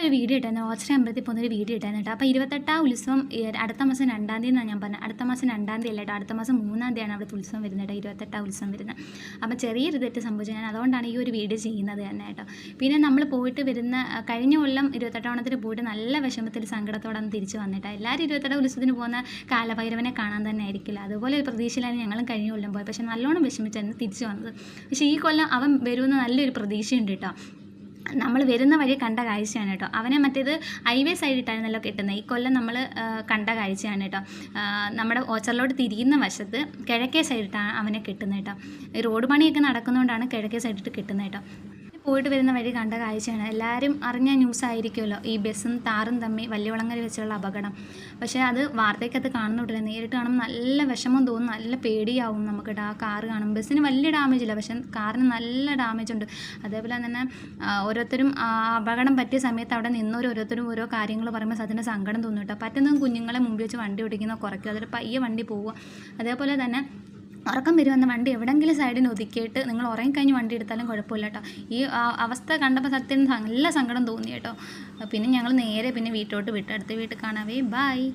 ഒരു വീഡിയോ ഇട്ടായിരുന്നു, ഓച്ചിറ അമ്പലത്തിൽ പോകുന്നൊരു വീഡിയോ ഇട്ടായിരുന്നു കേട്ടോ. അപ്പോൾ 28ാം ഉത്സവം അടുത്ത മാസം 2-ാം തീയതി എന്നാണ് ഞാൻ പറഞ്ഞത്. അടുത്ത മാസം 2-ാം തീയതി അല്ല കേട്ടോ, അടുത്ത മാസം 3-ാം തീയതിയാണ് അവിടുത്തെ ഉത്സവം വരുന്നത് കേട്ടോ, 28ാം ഉത്സവം വരുന്നത്. അപ്പോൾ ചെറിയൊരു തെറ്റ് സംഭവിച്ചു, ഞാൻ അതുകൊണ്ടാണ് ഈ ഒരു വീഡിയോ ചെയ്യുന്നത് തന്നെ കേട്ടോ. പിന്നെ നമ്മൾ പോയിട്ട് വരുന്ന കഴിഞ്ഞ കൊല്ലം 28ാം ഓണത്തിന് പോയിട്ട് നല്ല വിഷമത്തിൽ സങ്കടത്തോടെ അന്ന് തിരിച്ച് വന്നിട്ട്, എല്ലാവരും 28ാം ഉത്സവത്തിന് പോകുന്ന കാലഭൈരവനെ കാണാൻ തന്നെ ആയിരിക്കില്ല, അതുപോലെ ഒരു പ്രതീക്ഷയിലാണ് ഞങ്ങളും കഴിഞ്ഞ കൊല്ലം പോയത്. പക്ഷേ നല്ലോണം വിഷമിച്ചായിരുന്നു തിരിച്ച് വന്നത്. പക്ഷേ ഈ കൊല്ലം അവൻ വരുമെന്ന് നല്ലൊരു പ്രതീക്ഷയുണ്ട് കേട്ടോ. നമ്മൾ വരുന്ന വഴി കണ്ട കാഴ്ചയാണ് കേട്ടോ. അവനെ മറ്റേത് ഹൈവേ സൈഡിട്ടായിരുന്നല്ലോ കെട്ടുന്നത്, ഈ കൊല്ലം നമ്മൾ കണ്ട കാഴ്ചയാണ് കേട്ടോ. നമ്മുടെ ഓച്ചറിലോട്ട് തിരിയുന്ന വശത്ത് കിഴക്കേ സൈഡിട്ടാണ് അവനെ കെട്ടുന്നത് കേട്ടോ. റോഡ് പണിയൊക്കെ നടക്കുന്നതുകൊണ്ടാണ് കിഴക്കേ സൈഡിട്ട് കെട്ടുന്നത് കേട്ടോ. പോയിട്ട് വരുന്ന വഴി കണ്ട കാഴ്ചയാണ്. എല്ലാവരും അറിഞ്ഞ ന്യൂസ് ആയിരിക്കുമല്ലോ ഈ ബസ്സും താറും തമ്മിൽ വല്യവളങ്ങര വെച്ചുള്ള അപകടം. പക്ഷേ അത് വാർത്തയ്ക്കകത്ത് കാണുന്നില്ല, നേരിട്ട് കാണുമ്പോൾ നല്ല വിഷമം തോന്നും, നല്ല പേടിയാവും നമുക്ക് ആ കാറ് കാണും. ബസ്സിന് വലിയ ഡാമേജ് ഇല്ല, പക്ഷേ കാറിന് നല്ല ഡാമേജ് ഉണ്ട്. അതേപോലെ തന്നെ ഓരോരുത്തരും അപകടം പറ്റിയ സമയത്ത് അവിടെ ഓരോരുത്തരും ഓരോ കാര്യങ്ങൾ പറയുമ്പോൾ അതിന് സങ്കടം തോന്നും കേട്ടോ. പറ്റുന്നതും കുഞ്ഞുങ്ങളെ മുമ്പിൽ വെച്ച് വണ്ടി ഓടിക്കുന്ന കുറയ്ക്കുക, അതിൽ പയ്യെ വണ്ടി പോവുക. അതേപോലെ തന്നെ ഉറക്കം വരുമെന്ന വണ്ടി എവിടെയെങ്കിലും സൈഡിന് ഒതുക്കിയിട്ട് നിങ്ങൾ ഉറങ്ങിക്കഴിഞ്ഞ് വണ്ടി എടുത്താലും കുഴപ്പമില്ല കേട്ടോ. ഈ അവസ്ഥ കണ്ടപ്പോൾ സത്യം നല്ല സങ്കടം തോന്നി കേട്ടോ. പിന്നെ ഞങ്ങൾ നേരെ വീട്ടിലോട്ട് വിട്ടു, അടുത്ത വീട്ടിൽ കാണാവേ, ബായ്.